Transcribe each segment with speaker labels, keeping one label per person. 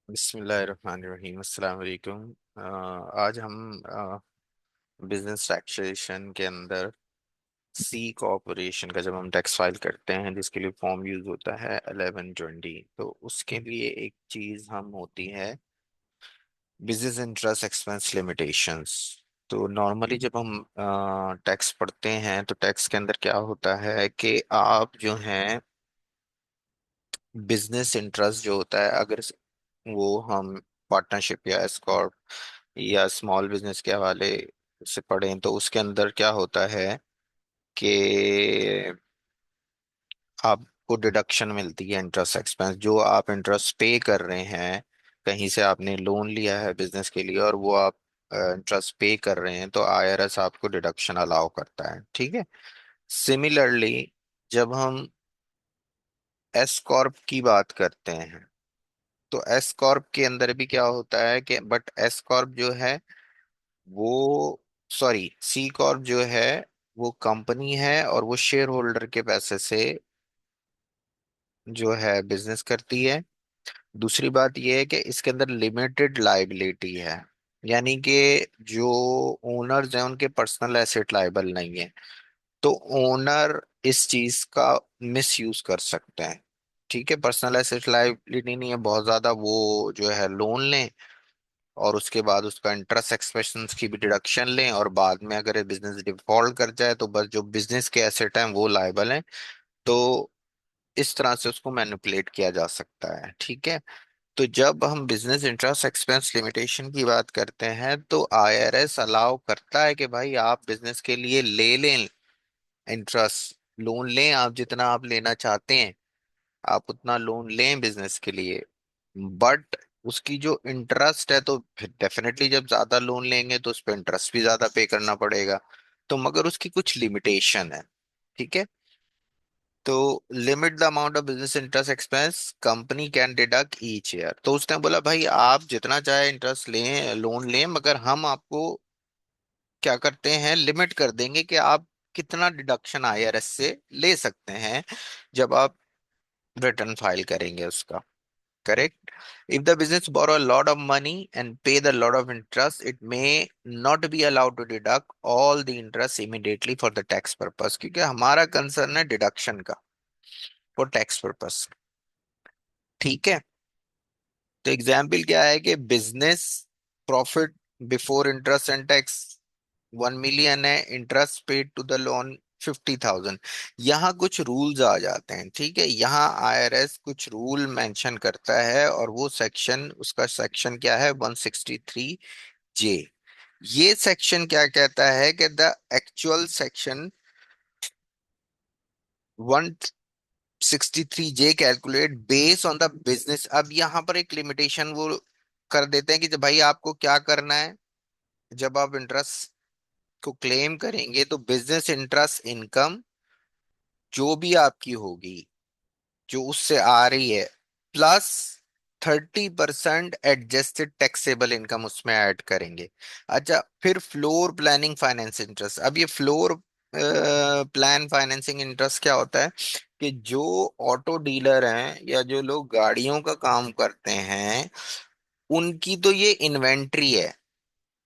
Speaker 1: बिस्मिल्लाहिर्रहमानिर्रहीम अस्सलाम वालेकुम। आज हम बिजनेस टैक्सेशन के अंदर सी कॉर्पोरेशन का जब हम टैक्स फाइल करते हैं जिसके लिए फॉर्म यूज होता है 1120, तो उसके लिए एक चीज हम होती है बिजनेस इंटरेस्ट एक्सपेंस लिमिटेशंस। तो नॉर्मली जब हम टैक्स पढ़ते हैं तो टैक्स के अंदर क्या होता है कि आप जो हैं बिजनेस इंटरेस्ट जो होता है, अगर वो हम पार्टनरशिप या एस्कॉर्ट या स्मॉल बिजनेस के हवाले से पढ़ें तो उसके अंदर क्या होता है कि आपको डिडक्शन मिलती है इंटरेस्ट एक्सपेंस। जो आप इंटरेस्ट पे कर रहे हैं, कहीं से आपने लोन लिया है बिजनेस के लिए और वो आप इंटरेस्ट पे कर रहे हैं, तो आईआरएस आपको डिडक्शन अलाउ करता है। ठीक है। सिमिलरली जब हम एस कॉर्प की बात करते हैं तो एस कॉर्प के अंदर भी क्या होता है कि बट एस कॉर्प जो है वो, सॉरी, सी कॉर्प जो है वो कंपनी है और वो शेयर होल्डर के पैसे से जो है बिजनेस करती है। दूसरी बात यह है कि इसके अंदर लिमिटेड लाइबिलिटी है, यानी कि जो ओनर्स हैं उनके पर्सनल एसेट लाइबल नहीं है। तो ओनर इस चीज का मिस यूज कर सकते हैं। ठीक है, पर्सनल एसेट लाइबिलिटी नहीं है बहुत ज्यादा, वो जो है लोन लें और उसके बाद उसका इंटरेस्ट एक्सपेंस की भी डिडक्शन लें, और बाद में अगर बिजनेस डिफॉल्ट कर जाए तो बस जो बिजनेस के एसेट हैं वो लायबल हैं। तो इस तरह से उसको मैनिपुलेट किया जा सकता है। ठीक है। तो जब हम बिजनेस इंटरेस्ट एक्सपेंस लिमिटेशन की बात करते हैं तो आईआरएस अलाउ करता है कि भाई आप बिजनेस के लिए ले लें इंटरेस्ट, लोन लें, आप जितना आप लेना चाहते हैं आप उतना लोन लें बिजनेस के लिए। बट उसकी जो इंटरेस्ट है, तो फिर डेफिनेटली जब ज्यादा लोन लेंगे तो उस पर इंटरेस्ट भी ज्यादा पे करना पड़ेगा। तो मगर उसकी कुछ लिमिटेशन है। ठीक है। तो limit the amount of business interest expense company can deduct each year. तो उसने बोला भाई आप जितना चाहे इंटरेस्ट लें, लोन लें, मगर हम आपको क्या करते हैं, लिमिट कर देंगे कि आप कितना डिडक्शन आईआरएस से ले सकते हैं जब आप रिटर्न फाइल करेंगे उसका। Correct? If the business borrow a lot of money and pay the lot of interest, it may not be allowed to deduct all the interest immediately for the tax purpose, क्योंकि हमारा concern है deduction का for tax purpose. ठीक है। तो example क्या है कि business profit before interest and tax 1 million है, interest paid to the loan 50,000। यहाँ कुछ रूल्स आ जाते हैं। ठीक है, यहाँ आईआरएस कुछ रूल मेंशन करता है और वो सेक्शन, उसका सेक्शन क्या है, 163 जे। ये सेक्शन क्या कहता है कि the actual section 163 J calculate base on the business. अब यहाँ पर एक लिमिटेशन वो कर देते हैं कि जब भाई आपको क्या करना है, जब आप इंटरेस्ट को क्लेम करेंगे तो बिजनेस इंटरेस्ट इनकम जो भी आपकी होगी, जो उससे आ रही है, प्लस 30% एडजस्टेड टैक्सेबल इनकम उसमें ऐड करेंगे। अच्छा, फिर फ्लोर प्लानिंग फाइनेंस इंटरेस्ट। अब ये फ्लोर प्लान फाइनेंसिंग इंटरेस्ट क्या होता है कि जो ऑटो डीलर हैं या जो लोग गाड़ियों का काम करते हैं उनकी तो ये इन्वेंट्री है।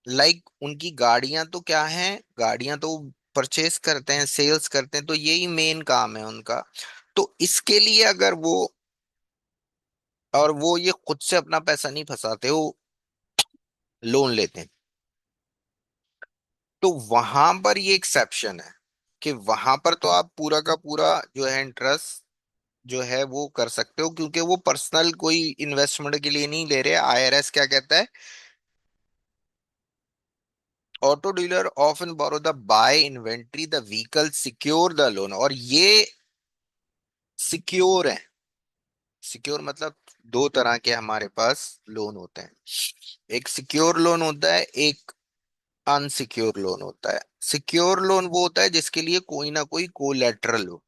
Speaker 1: उनकी गाड़ियां तो क्या है, गाड़ियां तो परचेस करते हैं, सेल्स करते हैं, तो यही मेन काम है उनका। तो इसके लिए अगर वो, और वो ये खुद से अपना पैसा नहीं फंसाते, वो लोन लेते हैं, तो वहां पर ये एक्सेप्शन है कि वहां पर तो आप पूरा का पूरा जो है इंटरेस्ट जो है वो कर सकते हो, क्योंकि वो पर्सनल कोई इन्वेस्टमेंट के लिए नहीं ले रहे। आईआरएस क्या कहता है, auto dealer often borrow the buy inventory the vehicle secure the loan, और ये सिक्योर है। सिक्योर मतलब दो तरह के हमारे पास लोन होते हैं, एक सिक्योर लोन होता है, एक अनसिक्योर लोन होता है। सिक्योर लोन वो होता है जिसके लिए कोई ना कोई कोलेटरल हो।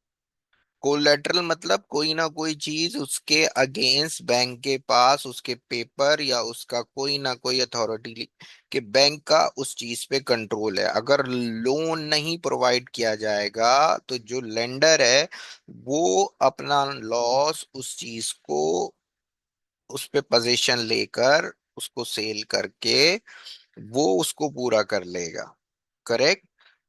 Speaker 1: कोलेटरल मतलब कोई ना कोई चीज उसके अगेंस्ट बैंक के पास, उसके पेपर या उसका कोई ना कोई अथॉरिटी के बैंक का उस चीज पे कंट्रोल है। अगर लोन नहीं प्रोवाइड किया जाएगा तो जो लेंडर है वो अपना लॉस उस चीज को उस पे पोजीशन लेकर उसको सेल करके वो उसको पूरा कर लेगा। करेक्ट।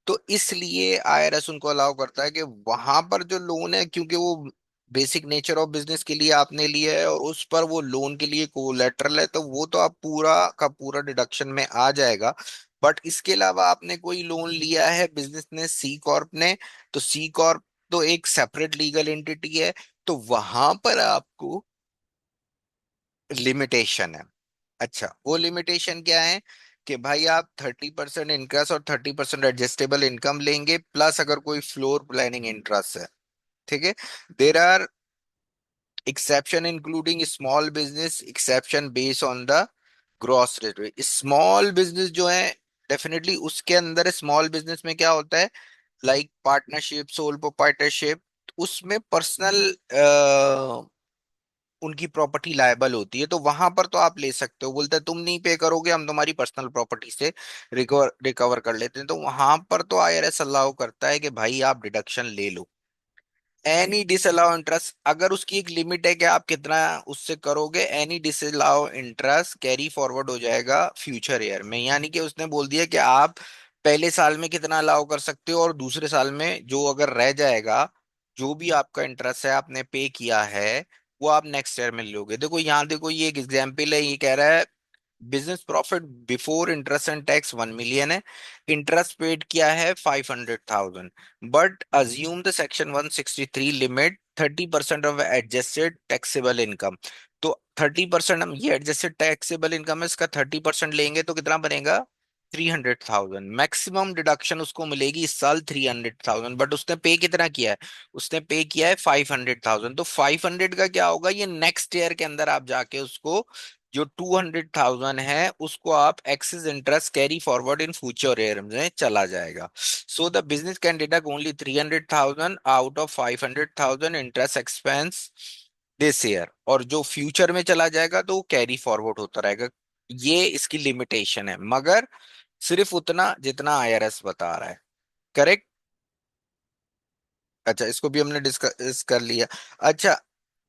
Speaker 1: तो इसलिए आईआरएस उनको अलाउ करता है कि वहां पर जो लोन है, क्योंकि वो बेसिक नेचर ऑफ बिजनेस के लिए आपने लिया है और उस पर वो लोन के लिए कोलेटरल है, तो वो तो आप पूरा का पूरा डिडक्शन में आ जाएगा। बट इसके अलावा आपने कोई लोन लिया है बिजनेस ने, सी कॉर्प ने, तो सी कॉर्प तो एक सेपरेट लीगल एंटिटी है, तो वहां पर आपको लिमिटेशन है। अच्छा, वो लिमिटेशन क्या है कि भाई आप 30% इंटरेस्ट और 30% एडजस्टेबल इनकम लेंगे, प्लस अगर कोई फ्लोर प्लानिंग इंटरेस्ट है। ठीक है। There are exception including small business exception based on the gross rate. Small business जो है, डेफिनेटली उसके अंदर स्मॉल बिजनेस में क्या होता है, लाइक पार्टनरशिप, सोल प्रोप्राइटरशिप, उसमें पर्सनल उनकी प्रॉपर्टी लायबल होती है, तो वहां पर तो आप ले सकते हो। बोलते हैं तुम नहीं पे करोगे, हम तुम्हारी पर्सनल प्रॉपर्टी से रिकवर रिकवर कर लेते हैं, तो वहां पर तो आईआरएस अलाउ करता है कि भाई आप डिडक्शन ले लो। एनी डिसअलाउ इंटरेस्ट, अगर उसकी एक लिमिट है कि आप कितना उससे करोगे, any disallow interest carry forward हो जाएगा फ्यूचर ईयर में। यानी कि उसने बोल दिया कि आप पहले साल में कितना अलाउ कर सकते हो, और दूसरे साल में जो अगर रह जाएगा, जो भी आपका इंटरेस्ट है आपने पे किया है, वो आप नेक्स्ट ईयर में लोगे। देखो यहाँ, देखो ये एक एग्जाम्पल है, ये कह रहा है business profit before interest and tax 1 million है, इंटरेस्ट पेड किया है 500,000, but assume the section 163 limit 30% of adjusted taxable income. तो 30%, हम ये एडजस्टेड टैक्सेबल इनकम है, इसका 30% लेंगे तो कितना बनेगा, 300,000। मैक्सिमम डिडक्शन उसको मिलेगी इस साल 300,000, बट उसने पे कितना किया है, उसने पे किया है 500,000। तो 500 का क्या होगा, ये नेक्स्ट ईयर के अंदर आप जाके उसको, जो 200,000 है उसको आप excess interest carry forward in future year में चला जाएगा। So the business can deduct only 300,000 out of 500,000 interest expense this year, और जो फ्यूचर में चला जाएगा तो वो कैरी फॉरवर्ड होता रहेगा। ये इसकी लिमिटेशन है, मगर सिर्फ उतना जितना आईआरएस बता रहा है। करेक्ट। अच्छा, इसको भी हमने डिस्कस कर लिया। अच्छा,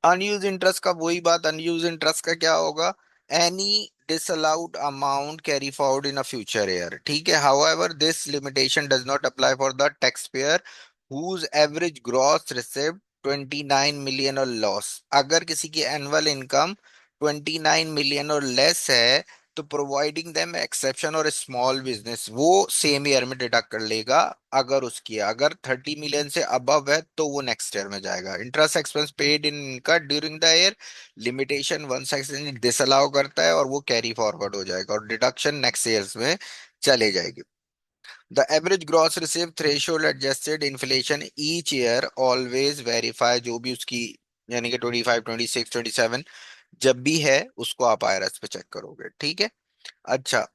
Speaker 1: अनयूज इंटरेस्ट का वही बात, अनयूज इंटरेस्ट का क्या होगा, any disallowed amount carry forward in a future year. ठीक है। However this limitation does not apply for the tax payer whose average gross received 29 million और लॉस। अगर किसी की एनुअल इनकम 29 मिलियन और लेस है, तो प्रोवाइडिंग देम एक्सेप्शन और स्मॉल बिजनेस वो सेम ईयर में डिडक्ट कर लेगा। अगर उसकी, अगर 30 मिलियन से अबव है तो वो नेक्स्ट ईयर में जाएगा। इंटरेस्ट एक्सपेंस पेड इन इनका during the year, limitation one section disallow करता है और वो कैरी फॉरवर्ड हो जाएगा और डिडक्शन नेक्स्ट ईयर्स में चले जाएगी। The average gross receive threshold adjusted inflation each year always verify, जो भी उसकी, यानी कि 25, 26, 27 जब भी है उसको आप आईआरएस पे चेक करोगे। ठीक है। अच्छा,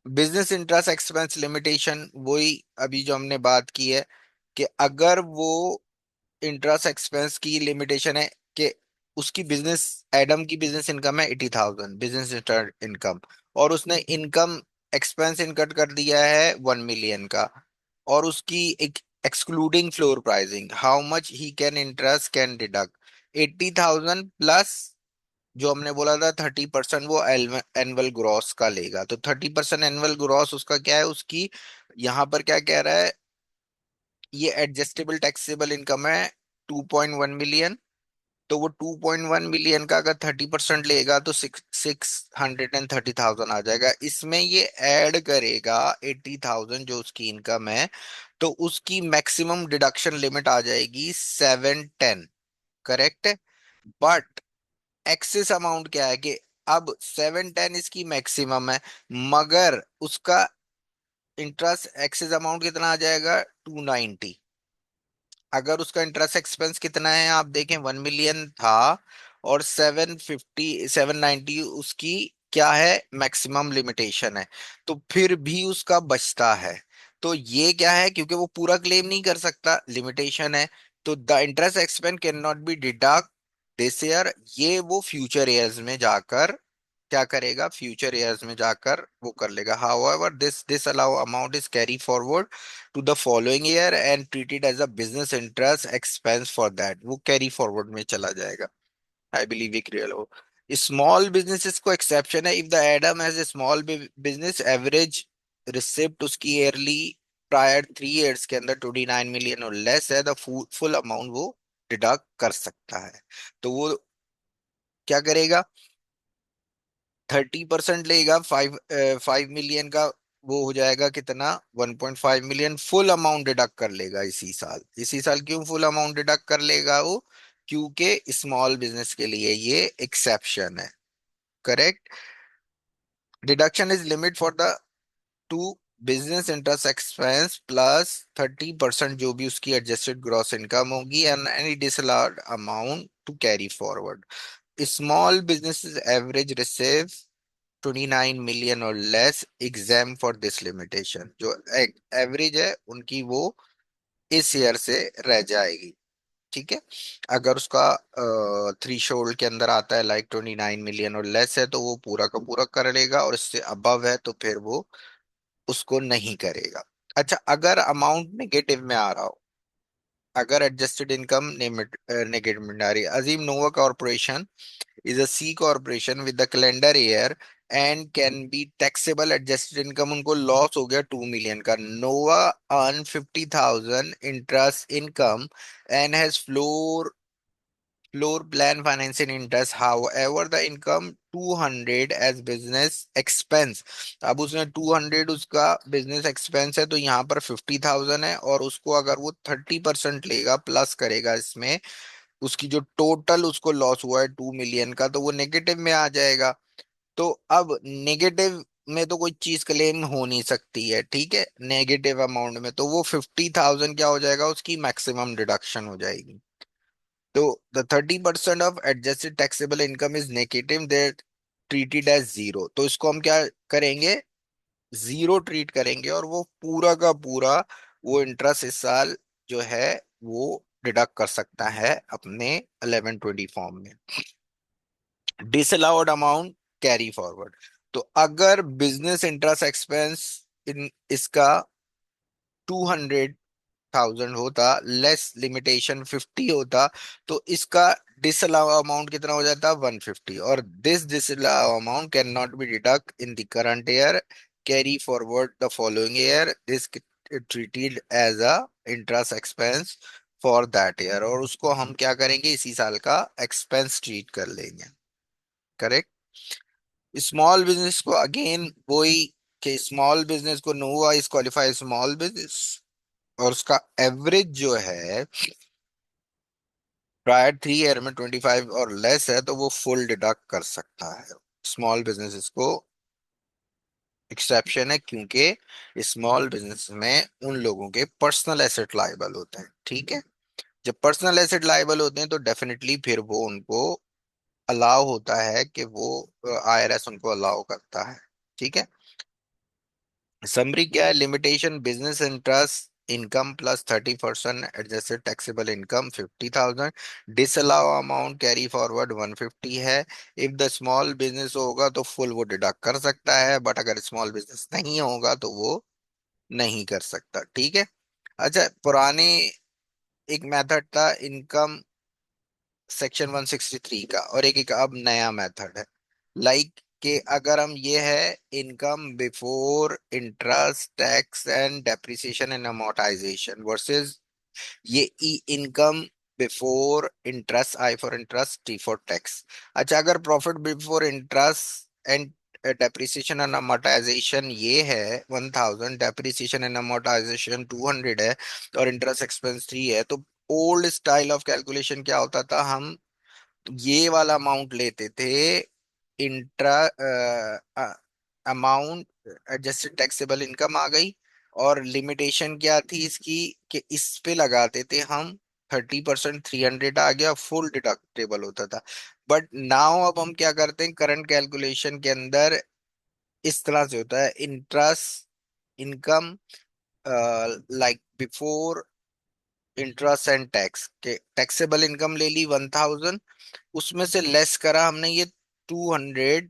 Speaker 1: बिजनेस इंटरेस्ट एक्सपेंस लिमिटेशन वही अभी जो हमने बात की है, कि अगर वो इंटरेस्ट एक्सपेंस की लिमिटेशन है कि उसकी बिजनेस, एडम की बिजनेस इनकम है 80,000 बिजनेस इनकम, और उसने इनकम एक्सपेंस इनकट कर दिया है 1 मिलियन का, और उसकी एक excluding floor pricing how much he can interest can deduct 80,000 plus जो हमने बोला था 30% वो एनुअल ग्रॉस का लेगा। तो 30% एनुअल ग्रॉस उसका क्या है, उसकी यहाँ पर क्या कह रहा है, ये एडजस्टेबल टैक्सेबल इनकम है 2.1 मिलियन। तो वो 2.1 मिलियन का अगर 30% लेगा तो 630,000 आ जाएगा। इसमें ये ऐड करेगा 80,000 जो उसकी इनकम है, तो उसकी मैक्सिमम डिडक्शन लिमिट आ जाएगी 710। करेक्ट है। बट एक्सेस अमाउंट क्या है कि अब 710 इसकी मैक्सिमम है, मगर उसका इंटरेस्ट एक्सेस अमाउंट कितना आ जाएगा, 290। अगर उसका इंटरेस्ट एक्सपेंस कितना है आप देखें, 1 मिलियन था, और 790 उसकी क्या है, मैक्सिमम लिमिटेशन है, तो फिर भी उसका बचता है। तो ये क्या है, क्योंकि वो पूरा क्लेम नहीं कर सकता, लिमिटेशन है, तो the interest expense can not be deduct this year. ये वो फ्यूचर ईयर्स में जाकर क्या करेगा, फ्यूचर ईयर्स में जाकर वो कर लेगा। However this allow amount is carry forward to the following year and treated as a business interest expense for that, वो कैरी फॉरवर्ड में चला जाएगा। आई बिलीव ये क्लियर हो। स्मॉल बिजनेसेस को एक्सेप्शन है, if the Adam has a small business average receipt उसकी yearly prior 3 years के अंदर 29 मिलियन और लेस है, द फुल अमाउंट वो डिडक्ट कर सकता है। तो वो क्या करेगा, 30% लेगा, 5 मिलियन का वो हो जाएगा कितना, 1.5 मिलियन फुल अमाउंट डिडक्ट कर लेगा इसी साल। इसी साल क्यों फुल अमाउंट डिडक्ट कर लेगा वो, क्योंकि स्मॉल बिजनेस के लिए ये एक्सेप्शन है। Correct. Deduction is limit for the to business interest expense plus 30% जो भी उसकी एडजस्टेड ग्रॉस इनकम होगी and any disallowed amount to carry forward. Small businesses average receive 29 million और less exempt for this limitation, जो average है उनकी वो इस ईयर से रह जाएगी। ठीक है। अगर उसका थ्री शोल्ड के अंदर आता है लाइक 29 मिलियन और लेस है तो वो पूरा का पूरा कर लेगा, और इससे अबव है तो फिर वो उसको नहीं करेगा। अच्छा, अगर अमाउंट नेगेटिव में आ रहा हो, अगर एडजस्टेड इनकम नेगेटिव में आ रही है, अजीम नोवा corporation is a C corporation with the calendar year and can be taxable adjusted income, उनको लॉस हो गया 2 मिलियन का। Nova earn 50,000 interest income and has floor plan financing interest, however the income 200 as business expense। अब उसने 200 उसका business expense है, तो यहाँ पर 50,000 है, और उसको अगर वो 30% लेगा प्लस करेगा इसमें, उसकी जो टोटल उसको लॉस हुआ है 2 मिलियन का, तो वो नेगेटिव में आ जाएगा। तो अब नेगेटिव में तो कोई चीज क्लेम हो नहीं सकती है, ठीक है, नेगेटिव अमाउंट में तो वो 50,000 क्या हो जाएगा, उसकी मैक्सिमम डिडक्शन हो जाएगी। तो the 30% of adjusted taxable income is negative, there treated as zero. तो इसको हम क्या करेंगे, जीरो ट्रीट करेंगे, और वो पूरा का पूरा वो इंटरेस्ट इस साल जो है वो डिडक्ट कर सकता है अपने 1120 फॉर्म में। Disallowed amount carry forward. तो अगर बिजनेस इंटरेस्ट एक्सपेंस इन इसका 200,000 होता, लेस लिमिटेशन 50 होता, तो इसका डिसअलाउ अमाउंट कितना हो जाता, 150, और this disallow amount can not be deduct in the current year, carry forward the following year, this treated as a interest expense for that year, और उसको हम क्या करेंगे, इसी साल का एक्सपेंस ट्रीट कर लेंगे। करेक्ट। स्मॉल बिजनेस को अगेन वही, कि स्मॉल बिजनेस को no is qualify small business, और उसका एवरेज जो है प्रायर 3 ईयर में 25 और लेस है, तो वो फुल डिडक्ट कर सकता है। स्मॉल बिजनेसेस को एक्सेप्शन है, क्योंकि स्मॉल बिजनेस में उन लोगों के पर्सनल एसेट लायबल होते हैं। ठीक है। जब पर्सनल एसेट लायबल होते हैं तो डेफिनेटली फिर वो उनको अलाउ होता है कि वो आईआरएस उनको अलाउ करता है। ठीक है। समरी क्या है, limitation business interest income plus 30% adjusted taxable income 50,000, disallow amount carry forward 150 है। इफ द स्मॉल बिजनेस होगा तो फुल वो डिडक्ट कर सकता है, बट अगर स्मॉल बिजनेस नहीं होगा तो वो नहीं कर सकता। ठीक है। अच्छा, पुराने एक मेथड था इनकम सेक्शन 163 का, और एक अब नया मेथड है, लाइक कि अगर हम ये है income before interest tax and depreciation and amortization versus ये E income before interest, I for interest, T for tax. अच्छा, अगर profit before interest and depreciation and amortization ये है 1000, डेप्रिसिएशन एंड अमोर्टाइजेशन 200 है, और इंटरेस्ट एक्सपेंस 3 है, तो old style of calculation क्या होता था, हम ये वाला अमाउंट लेते थे, इंट्रा अमाउंट एडजस्टेड टैक्सेबल इनकम आ गई, और लिमिटेशन क्या थी इसकी, कि इस पे लगाते थे हम 30%, 300 आ गया, फुल डिडक्टेबल होता था। बट नाउ अब हम क्या करते हैं करंट कैलकुलेशन के अंदर, इस तरह से होता है, interest income like before interest and tax के, टैक्सेबल इनकम ले ली 1000, उसमें से लेस करा हमने ये 200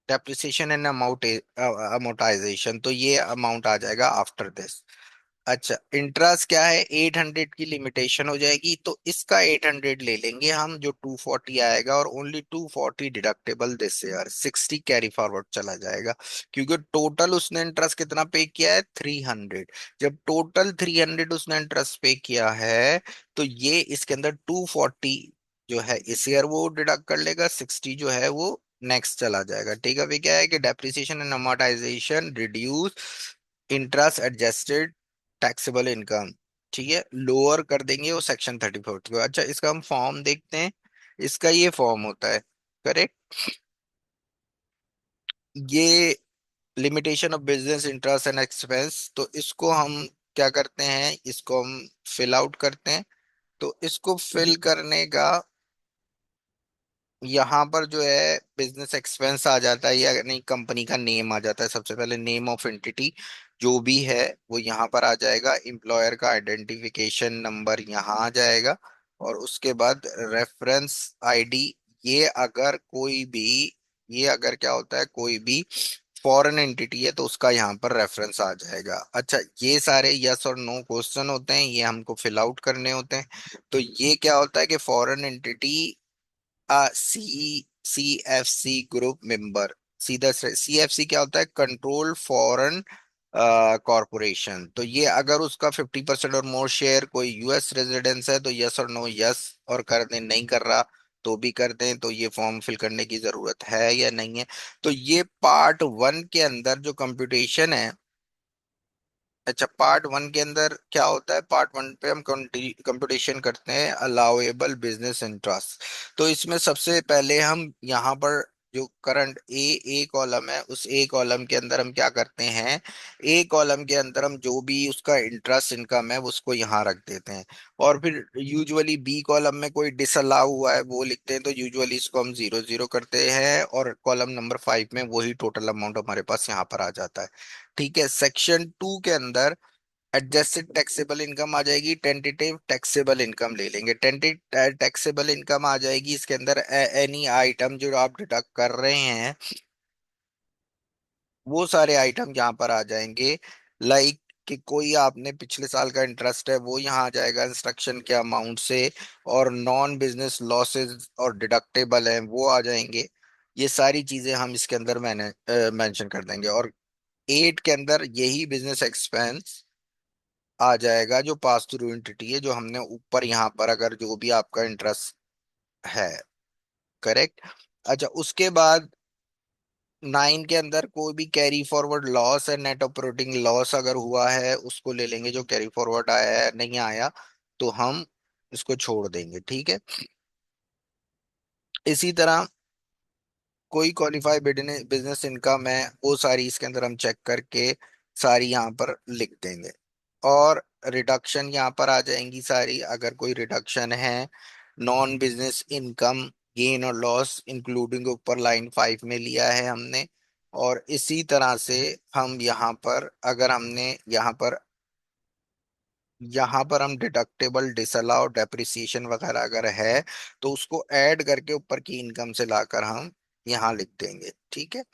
Speaker 1: डेप्रिसिएशन एंड अमाउंट अमोर्टाइजेशन, तो ये अमाउंट आ जाएगा आफ्टर दिस। अच्छा, इंटरेस्ट क्या है, 800 की लिमिटेशन हो जाएगी, तो इसका 800 ले लेंगे हम, जो 240 आएगा, और only 240 deductible this year, 60 carry forward चला जाएगा। क्योंकि टोटल उसने इंटरेस्ट कितना पे किया है, 300। जब टोटल 300 उसने इंटरेस्ट पे किया है, तो ये इसके अंदर 240 जो है इस ईयर वो डिडक्ट कर लेगा, 60 जो है वो नेक्स्ट चला जाएगा। ठीक है, अभी क्या है कि depreciation and amortisation reduce interest adjusted taxable income, ठीक है, लोअर कर देंगे वो सेक्शन 34 को। अच्छा, इसका हम फॉर्म देखते हैं। इसका ये फॉर्म होता है, करेक्ट। ये limitation of business interest and expense, तो इसको हम क्या करते हैं, इसको हम फिल आउट करते हैं। तो इसको फिल करने का, यहाँ पर जो है बिजनेस एक्सपेंस आ जाता है, या नहीं, कंपनी का नेम आ जाता है। सबसे पहले नेम ऑफ एंटिटी जो भी है वो यहाँ पर आ जाएगा, एम्प्लॉयर का आइडेंटिफिकेशन नंबर यहाँ आ जाएगा, और उसके बाद रेफरेंस आईडी। ये अगर कोई भी, ये अगर क्या होता है, कोई भी फॉरेन एंटिटी है तो उसका यहाँ पर रेफरेंस आ जाएगा। अच्छा, ये सारे यस और नो क्वेश्चन होते हैं, ये हमको फिल आउट करने होते हैं। तो ये क्या होता है कि foreign entity CEFC group member, सीधा CFC क्या होता है, कंट्रोल फॉरेन कॉरपोरेशन। तो ये अगर उसका 50% और मोर शेयर कोई यूएस रेजिडेंस है तो यस और नो, यस और कर दें, नहीं कर रहा तो भी कर दें। तो ये फॉर्म फिल करने की जरूरत है या नहीं है। तो ये पार्ट वन के अंदर जो कंप्यूटेशन है। अच्छा, पार्ट वन के अंदर क्या होता है, पार्ट वन पे हम कंप्यूटेशन करते हैं अलाउएबल बिजनेस इंटरेस्ट। तो इसमें सबसे पहले हम यहाँ पर जो करंट ए कॉलम है, उस ए कॉलम के अंदर हम क्या करते हैं, ए कॉलम के अंदर हम जो भी उसका इंटरेस्ट इनकम है उसको यहाँ रख देते हैं। और फिर यूजुअली बी कॉलम में कोई डिसअलाउ हुआ है वो लिखते हैं, तो यूजुअली इसको हम 0 0 करते हैं, और कॉलम नंबर 5 में वही टोटल अमाउंट हमारे पास यहाँ पर आ जाता है। ठीक है, सेक्शन 2 के अंदर एडजस्टेड टैक्सेबल इनकम आ जाएगी, टेंटेटिव टैक्सेबल इनकम ले लेंगे। टेंटेटिव टैक्सेबल इनकम आ जाएगी, इसके अंदर एनी आइटम जो आप डिडक्ट कर रहे हैं वो सारे आइटम यहाँ पर आ जाएंगे। लाइक कि कोई आपने पिछले साल का इंटरेस्ट है वो यहाँ आ जाएगा इंस्ट्रक्शन के अमाउंट से, और नॉन बिजनेस लॉसेस और डिडक्टेबल है वो आ जाएंगे। ये सारी चीजें हम इसके अंदर मैंने मेंशन कर देंगे। और 8 के अंदर यही बिजनेस एक्सपेंस आ जाएगा, जो पास थ्रू एंटिटी है, जो हमने ऊपर यहाँ पर अगर जो भी आपका इंटरेस्ट है, करेक्ट। अच्छा, उसके बाद 9 के अंदर कोई भी कैरी फॉरवर्ड लॉस है, नेट ऑपरेटिंग लॉस अगर हुआ है उसको ले लेंगे, जो कैरी फॉरवर्ड आया है, नहीं आया तो हम इसको छोड़ देंगे। ठीक है, इसी तरह कोई क्वालिफाई बिजनेस इनकम है वो सारी इसके अंदर हम चेक करके सारी यहाँ पर लिख देंगे। और रिडक्शन यहाँ पर आ जाएंगी सारी, अगर कोई रिडक्शन है, नॉन बिजनेस इनकम गेन और लॉस इंक्लूडिंग ऊपर लाइन 5 में लिया है हमने। और इसी तरह से हम यहाँ पर अगर हमने यहाँ पर हम डिडक्टेबल डिसअलाउ डेप्रिसिएशन वगैरह अगर है तो उसको ऐड करके ऊपर की इनकम से लाकर हम यहाँ लिख देंगे। ठीक है,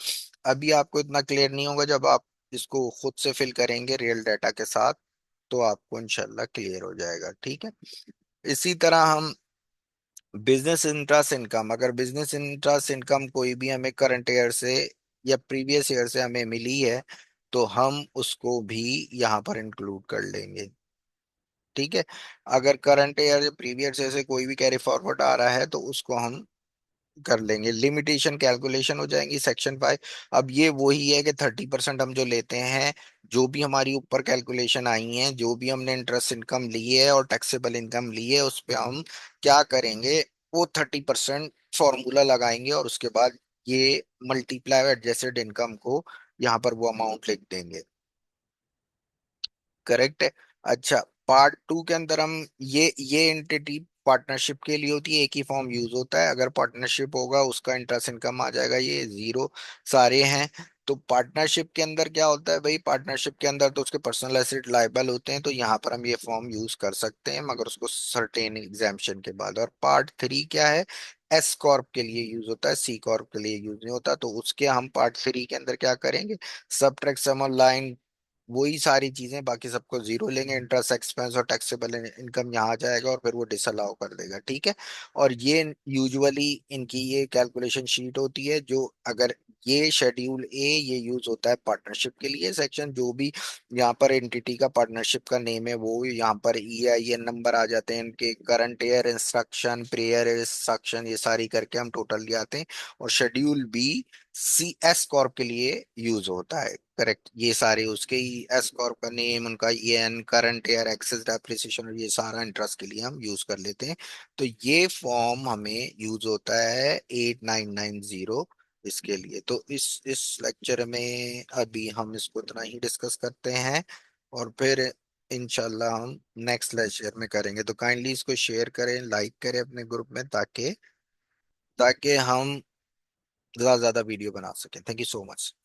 Speaker 1: अभी आपको इतना क्लियर नहीं होगा, जब आप इसको खुद से फिल करेंगे रियल डाटा के साथ तो आपको इंशाल्लाह क्लियर हो जाएगा। ठीक है, इसी तरह हम बिजनेस इंटरेस्ट इनकम, अगर बिजनेस इंटरेस्ट इनकम कोई भी हमें करंट ईयर से या प्रीवियस ईयर से हमें मिली है तो हम उसको भी यहाँ पर इंक्लूड कर लेंगे। ठीक है, अगर करंट ईयर या प्रीवियस ईयर से कोई भी कैरी फॉरवर्ड आ रहा है तो उसको हम कर लेंगे। लिमिटेशन कैलकुलेशन हो जाएंगी सेक्शन 5। अब ये वही है कि 30% हम जो लेते हैं, जो भी हमारी ऊपर कैलकुलेशन आई है, जो भी हमने इंटरेस्ट इनकम ली है और टैक्सेबल इनकम ली है, उस पे हम क्या करेंगे, वो 30% फॉर्मूला लगाएंगे, और उसके बाद ये मल्टीप्लाई एडजस्टेड इनकम को यहाँ पर वो अमाउंट लिख देंगे। करेक्ट है। अच्छा, पार्ट 2 के अंदर हम ये एंटिटी पार्टनरशिप के लिए होती है, एक ही फॉर्म यूज होता है। अगर पार्टनरशिप होगा उसका इंटरेस्ट इनकम आ जाएगा, ये 0 सारे हैं। तो पार्टनरशिप के अंदर क्या होता है भाई, पार्टनरशिप के अंदर तो उसके पर्सनल एसेट लायबल होते हैं, तो यहाँ पर हम ये फॉर्म यूज कर सकते हैं, मगर उसको सर्टेन एग्जाम्पशन के बाद। और पार्ट 3 क्या है, एस कॉर्प के लिए यूज होता है, सी कॉर्प के लिए यूज नहीं होता। तो उसके हम पार्ट 3 के अंदर क्या करेंगे, सबट्रैक्ट सम ऑफ लाइन वही सारी चीजें, बाकी सबको जीरो लेंगे, इंटरेस्ट एक्सपेंस और टैक्सेबल इनकम यहाँ आ जाएगा, और फिर वो डिसअलाउ कर देगा, ठीक है। और ये यूजुअली इनकी ये कैलकुलेशन शीट होती है, जो अगर ये शेड्यूल ए ये यूज होता है पार्टनरशिप के लिए सेक्शन, जो भी यहाँ पर एंटिटी का पार्टनरशिप का नेम है वो यहाँ पर EIN नंबर आ जाते हैं, इनके current year instruction, prayer instruction, ये सारी करके हम टोटल ले आते हैं। और शेड्यूल बी CS कॉर्प के लिए यूज होता है, करेक्ट। ये सारे उसके ही एस कॉर्प का नेम, उनका EIN, current year, excess depreciation, और ये सारा इंटरेस्ट के लिए हम यूज कर लेते हैं। तो ये फॉर्म हमें यूज होता है 8990 इसके लिए। तो इस लेक्चर में अभी हम इसको इतना ही डिस्कस करते हैं, और फिर इंशाल्लाह हम नेक्स्ट लेक्चर में करेंगे। तो काइंडली इसको शेयर करें, लाइक करें अपने ग्रुप में, ताकि ताकि हम ज्यादा से ज्यादा वीडियो बना सकें। Thank you so much.